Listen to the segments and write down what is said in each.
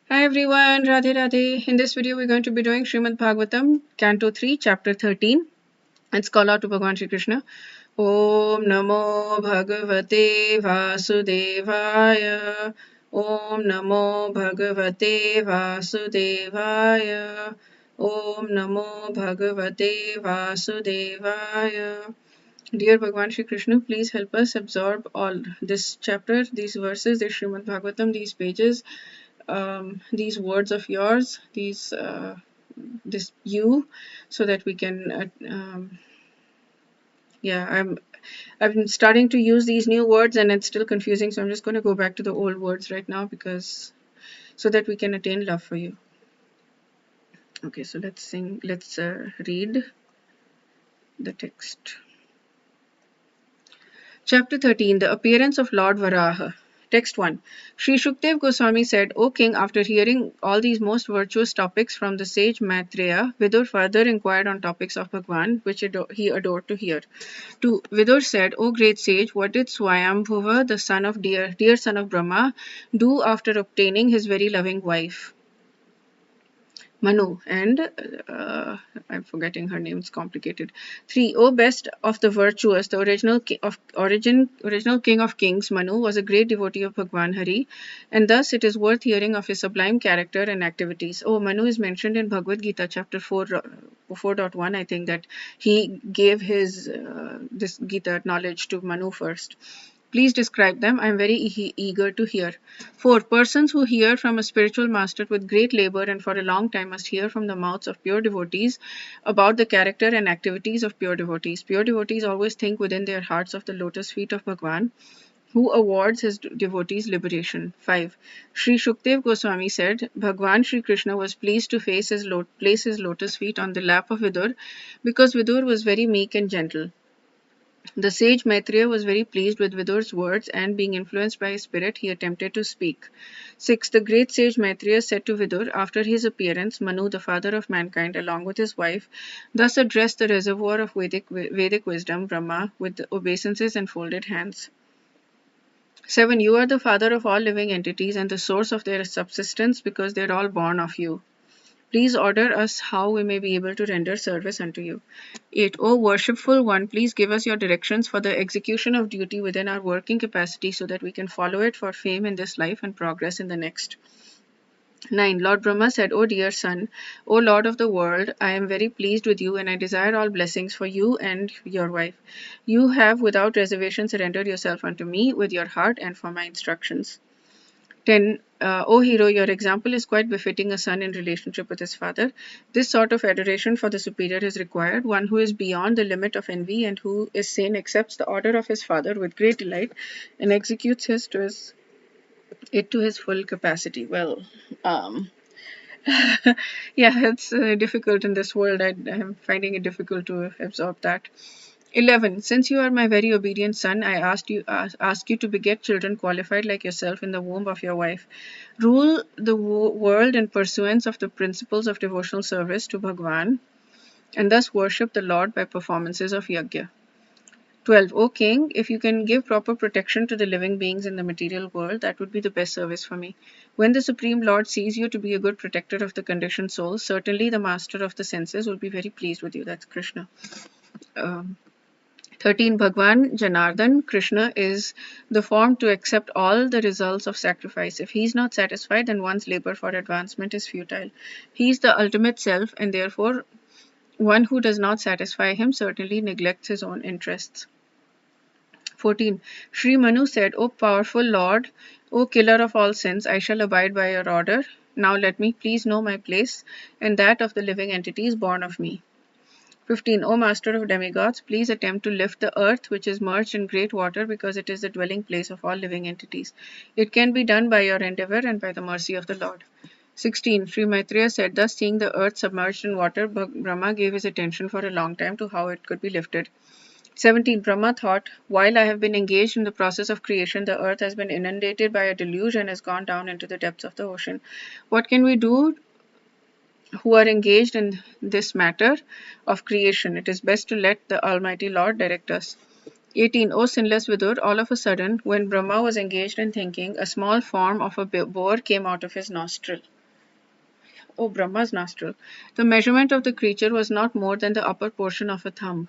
Hi everyone, Radhe Radhe. In this video, we're going to be doing Srimad Bhagavatam, Canto 3, Chapter 13. It's called out to Bhagavan Shri Krishna. Om Namo Bhagavate Vasudevaya. Om Namo Bhagavate Vasudevaya. Om Namo Bhagavate Vasudevaya. Dear Bhagavan Shri Krishna, please help us absorb all this chapter, these verses, this Srimad Bhagavatam, these pages, these words of yours, this you, so that we can yeah, I've been starting to use these new words and it's still confusing, so I'm just going to go back to the old words right now because so that we can attain love for you. Okay, so let's read the text. Chapter 13, The Appearance of Lord Varaha. Text 1. Sri Shukdev Goswami said, O king, after hearing all these most virtuous topics from the sage Maitreya, Vidur further inquired on topics of Bhagwan, which he adored to hear. 2. Vidur said, O great sage, what did Swayambhuva, the son of dear son of Brahma, do after obtaining his very loving wife? Manu and I'm forgetting her name. It's complicated. 3. O best of the virtuous, the original king of kings, Manu was a great devotee of Bhagwan Hari, and thus it is worth hearing of his sublime character and activities. Oh, Manu is mentioned in Bhagavad Gita chapter 4.1. I think that he gave his this Gita knowledge to Manu first. Please describe them. I am very eager to hear. 4. Persons who hear from a spiritual master with great labor and for a long time must hear from the mouths of pure devotees about the character and activities of pure devotees. Pure devotees always think within their hearts of the lotus feet of Bhagwan, who awards his devotees liberation. 5. Sri Shukdev Goswami said, Bhagwan Sri Krishna was pleased to place his lotus feet on the lap of Vidur because Vidur was very meek and gentle. The sage Maitreya was very pleased with Vidur's words and, being influenced by his spirit, he attempted to speak. 6. The great sage Maitreya said to Vidur, after his appearance, Manu, the father of mankind, along with his wife, thus addressed the reservoir of Vedic wisdom, Brahma, with obeisances and folded hands. 7. You are the father of all living entities and the source of their subsistence because they are all born of you. Please order us how we may be able to render service unto you. 8. O worshipful one, please give us your directions for the execution of duty within our working capacity so that we can follow it for fame in this life and progress in the next. 9. Lord Brahma said, O dear son, O Lord of the world, I am very pleased with you and I desire all blessings for you and your wife. You have without reservation surrendered yourself unto me with your heart and for my instructions. 10. O hero, your example is quite befitting a son in relationship with his father. This sort of adoration for the superior is required. One who is beyond the limit of envy and who is sane accepts the order of his father with great delight and executes it to his full capacity. Well, yeah, it's difficult in this world. I'm finding it difficult to absorb that. 11. Since you are my very obedient son, I ask you to beget children qualified like yourself in the womb of your wife. Rule the world in pursuance of the principles of devotional service to Bhagwan, and thus worship the Lord by performances of yajna. 12. O king, if you can give proper protection to the living beings in the material world, that would be the best service for me. When the Supreme Lord sees you to be a good protector of the conditioned souls, certainly the master of the senses will be very pleased with you. That's Krishna. 13. Bhagwan Janardhan, Krishna, is the form to accept all the results of sacrifice. If he is not satisfied, then one's labor for advancement is futile. He is the ultimate self, and therefore one who does not satisfy him certainly neglects his own interests. 14. Sri Manu said, O powerful Lord, O killer of all sins, I shall abide by your order. Now let me please know my place and that of the living entities born of me. 15. O Master of demigods, please attempt to lift the earth which is merged in great water because it is the dwelling place of all living entities. It can be done by your endeavor and by the mercy of the Lord. 16. Sri Maitreya said, thus seeing the earth submerged in water, Brahma gave his attention for a long time to how it could be lifted. 17. Brahma thought, while I have been engaged in the process of creation, the earth has been inundated by a deluge and has gone down into the depths of the ocean. What can we do who are engaged in this matter of creation? It is best to let the Almighty Lord direct us. 18. O sinless Vidur, all of a sudden, when Brahma was engaged in thinking, a small form of a boar came out of his nostril. O Brahma's nostril. The measurement of the creature was not more than the upper portion of a thumb.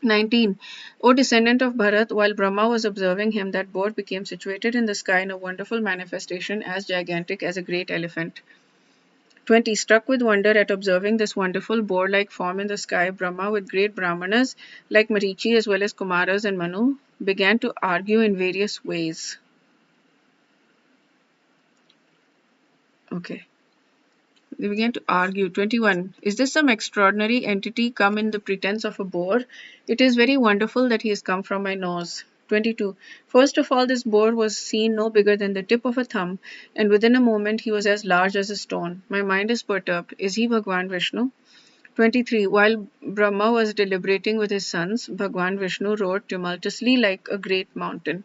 19. O descendant of Bharat, while Brahma was observing him, that boar became situated in the sky in a wonderful manifestation as gigantic as a great elephant. 20. Struck with wonder at observing this wonderful boar-like form in the sky, Brahma, with great Brahmanas like Marichi as well as Kumaras and Manu, began to argue in various ways. Okay. They began to argue. 21. Is this some extraordinary entity come in the pretense of a boar? It is very wonderful that he has come from my nose. 22. First of all, this boar was seen no bigger than the tip of a thumb, and within a moment he was as large as a stone. My mind is perturbed. Is he Bhagwan Vishnu? 23. While Brahma was deliberating with his sons, Bhagwan Vishnu roared tumultuously like a great mountain.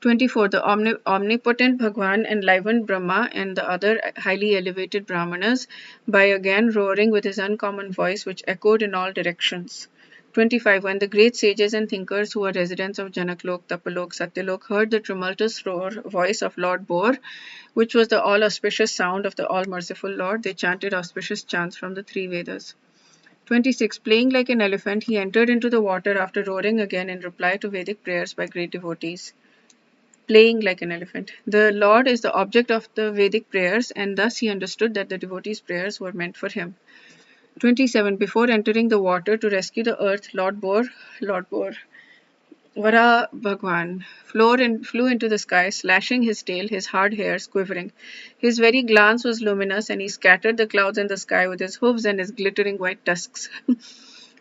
24. The omnipotent Bhagwan enlivened Brahma and the other highly elevated Brahmanas by again roaring with his uncommon voice, which echoed in all directions. 25. When the great sages and thinkers who were residents of Janaklok, Tapalok, Satyalok heard the tumultuous voice of Lord Boar, which was the all auspicious sound of the all merciful Lord, they chanted auspicious chants from the three Vedas. 26. Playing like an elephant, he entered into the water after roaring again in reply to Vedic prayers by great devotees. Playing like an elephant. The Lord is the object of the Vedic prayers, and thus he understood that the devotees' prayers were meant for him. 27. Before entering the water to rescue the earth, Lord Boar, Vara Bhagwan, flew into the sky, slashing his tail, his hard hairs quivering. His very glance was luminous, and he scattered the clouds in the sky with his hooves and his glittering white tusks.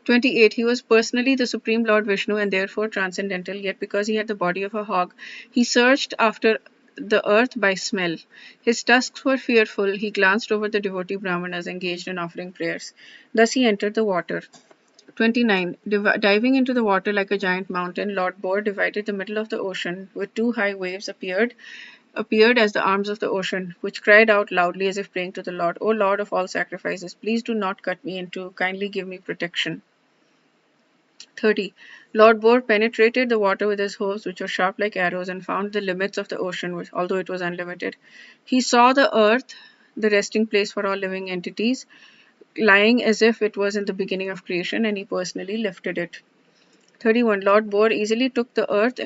28. He was personally the Supreme Lord Vishnu and therefore transcendental, yet because he had the body of a hog, he searched after the earth by smell. His tusks were fearful. He glanced over the devotee Brahmanas engaged in offering prayers. Thus he entered the water. 29. Diving into the water like a giant mountain, Lord Boar divided the middle of the ocean, with two high waves appeared as the arms of the ocean, which cried out loudly as if praying to the Lord, O Lord of all sacrifices, please do not cut me in two, kindly give me protection. 30. Lord Boar penetrated the water with his hooves, which were sharp like arrows, and found the limits of the ocean, although it was unlimited. He saw the earth, the resting place for all living entities, lying as if it was in the beginning of creation, and he personally lifted it. 31. Lord Boar easily took the earth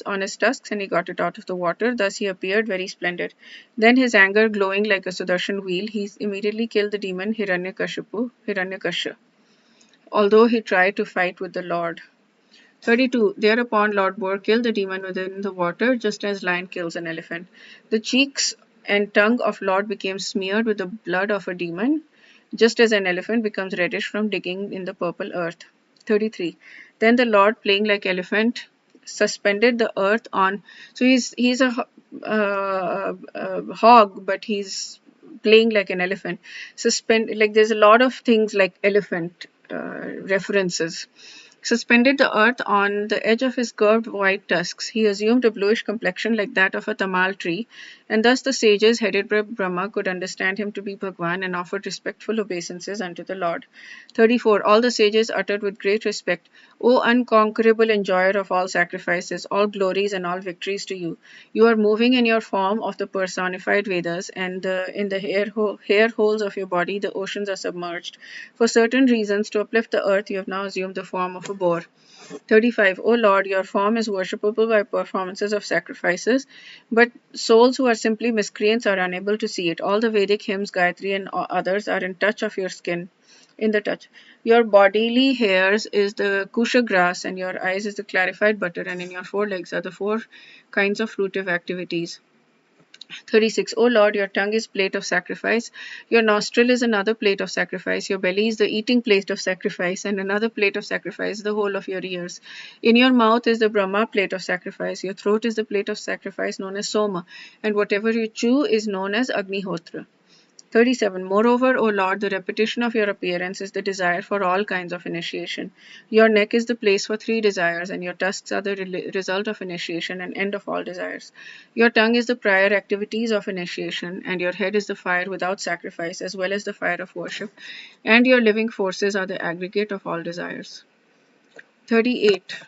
on his tusks and he got it out of the water. Thus he appeared very splendid. Then his anger glowing like a Sudarshan wheel, he immediately killed the demon Hiranyakasha, although he tried to fight with the Lord. 32. Thereupon Lord Boar killed the demon within the water, just as lion kills an elephant. The cheeks and tongue of Lord became smeared with the blood of a demon, just as an elephant becomes reddish from digging in the purple earth. 33. Then the Lord, playing like elephant, suspended the earth on. So he's a hog, but he's playing like an elephant. There's a lot of things like elephant references. Suspended the earth on the edge of his curved white tusks, he assumed a bluish complexion like that of a tamal tree, and thus the sages, headed by Brahma, could understand him to be Bhagwan and offered respectful obeisances unto the Lord. 34. All the sages uttered with great respect, O unconquerable enjoyer of all sacrifices, all glories and all victories to you. You are moving in your form of the personified Vedas, and in the hair holes of your body the oceans are submerged. For certain reasons, to uplift the earth, you have now assumed the form of a boar. 35. O Lord, your form is worshipable by performances of sacrifices, but souls who are simply miscreants are unable to see it. All the Vedic hymns, Gayatri and others are in touch of your skin. In the touch. Your bodily hairs is the kusha grass, and your eyes is the clarified butter, and in your forelegs are the four kinds of fruitive activities. 36. O Lord, your tongue is plate of sacrifice, your nostril is another plate of sacrifice, your belly is the eating plate of sacrifice, and another plate of sacrifice, the whole of your ears. In your mouth is the Brahma plate of sacrifice, your throat is the plate of sacrifice known as Soma, and whatever you chew is known as Agnihotra. 37. Moreover, O Lord, the repetition of your appearance is the desire for all kinds of initiation. Your neck is the place for three desires, and your tusks are the result of initiation and end of all desires. Your tongue is the prior activities of initiation, and your head is the fire without sacrifice, as well as the fire of worship, and your living forces are the aggregate of all desires. 38.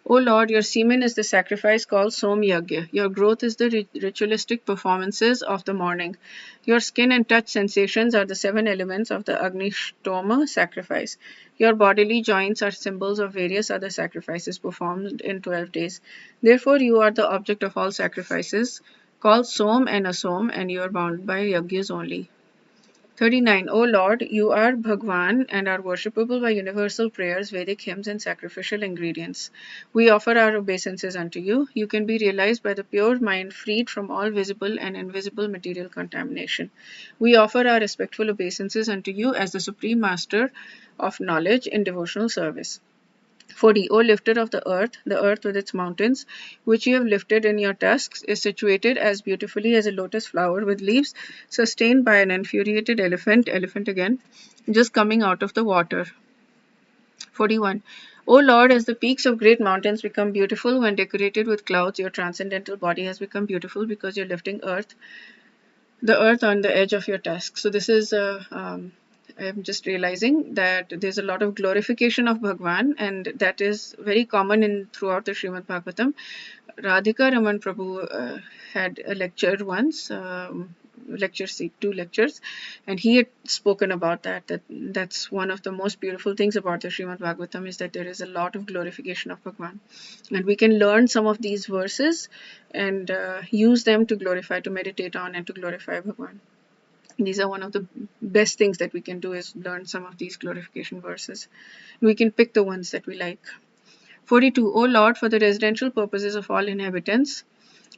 O Lord, your semen is the sacrifice called Som Yagya. Your growth is the ritualistic performances of the morning. Your skin and touch sensations are the seven elements of the Agnishtoma sacrifice. Your bodily joints are symbols of various other sacrifices performed in 12 days. Therefore, you are the object of all sacrifices, called Som and Asom, and you are bound by Yagyas only. 39. O Lord, you are Bhagwan and are worshipable by universal prayers, Vedic hymns, and sacrificial ingredients. We offer our obeisances unto you. You can be realized by the pure mind freed from all visible and invisible material contamination. We offer our respectful obeisances unto you as the Supreme Master of knowledge in devotional service. 40. O lifter of the earth with its mountains, which you have lifted in your tusks, is situated as beautifully as a lotus flower with leaves, sustained by an infuriated elephant again, just coming out of the water. 41. O Lord, as the peaks of great mountains become beautiful when decorated with clouds, your transcendental body has become beautiful because you're lifting the earth on the edge of your tusk. So this is I'm just realizing that there's a lot of glorification of Bhagwan, and that is very common in throughout the Srimad Bhagavatam. Radhika Raman Prabhu had a lecture once, two lectures, and he had spoken about that's one of the most beautiful things about the Srimad Bhagavatam is that there is a lot of glorification of Bhagwan, and we can learn some of these verses and use them to glorify, to meditate on, and to glorify Bhagwan. These are one of the best things that we can do is learn some of these glorification verses. We can pick the ones that we like. 42. O Lord, for the residential purposes of all inhabitants,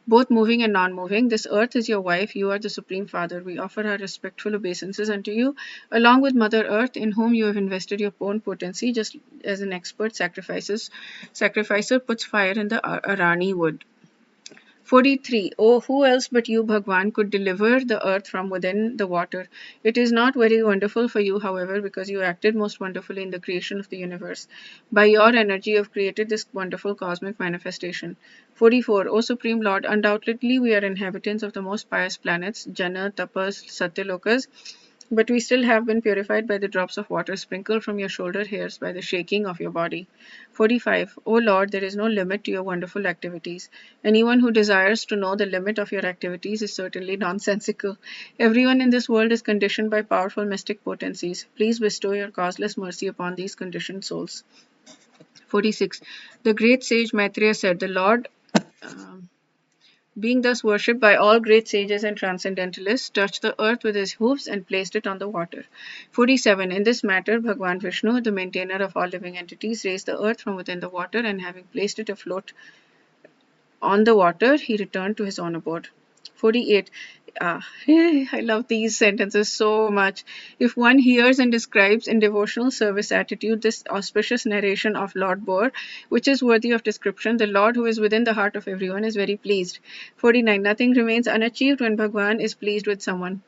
both moving and non-moving, this earth is your wife, you are the Supreme Father. We offer our respectful obeisances unto you, along with Mother Earth, in whom you have invested your own potency, just as an expert sacrificer puts fire in the Arani wood. 43. Oh, who else but you, Bhagwan, could deliver the earth from within the water? It is not very wonderful for you, however, because you acted most wonderfully in the creation of the universe. By your energy, you have created this wonderful cosmic manifestation. 44. O Supreme Lord, undoubtedly we are inhabitants of the most pious planets, Jana, Tapas, Satyalokas, but we still have been purified by the drops of water sprinkled from your shoulder hairs by the shaking of your body. 45. O Lord, there is no limit to your wonderful activities. Anyone who desires to know the limit of your activities is certainly nonsensical. Everyone in this world is conditioned by powerful mystic potencies. Please bestow your causeless mercy upon these conditioned souls. 46. The great sage Maitreya said, the Lord being thus worshipped by all great sages and transcendentalists, touched the earth with his hoofs and placed it on the water. 47. In this matter, Bhagwan Vishnu, the maintainer of all living entities, raised the earth from within the water, and having placed it afloat on the water, he returned to his own abode. 48. I love these sentences so much. If one hears and describes in devotional service attitude this auspicious narration of Lord Bore, which is worthy of description, the Lord who is within the heart of everyone is very pleased. 49. Nothing remains unachieved when Bhagwan is pleased with someone.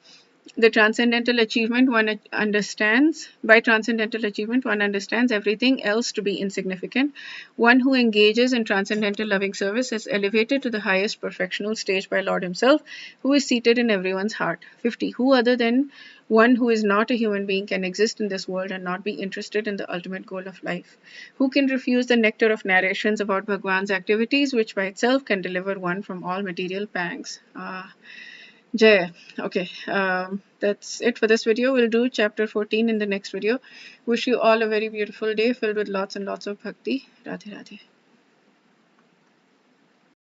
The transcendental achievement one understands by transcendental achievement one understands everything else to be insignificant. One who engages in transcendental loving service is elevated to the highest perfectional stage by Lord himself, who is seated in everyone's heart. 50. Who other than one who is not a human being can exist in this world and not be interested in the ultimate goal of life? Who can refuse the nectar of narrations about Bhagwan's activities, which by itself can deliver one from all material pangs? Jay, okay, that's it for this video. We'll do chapter 14 in the next video. Wish you all a very beautiful day filled with lots and lots of bhakti. Radhe Radhe.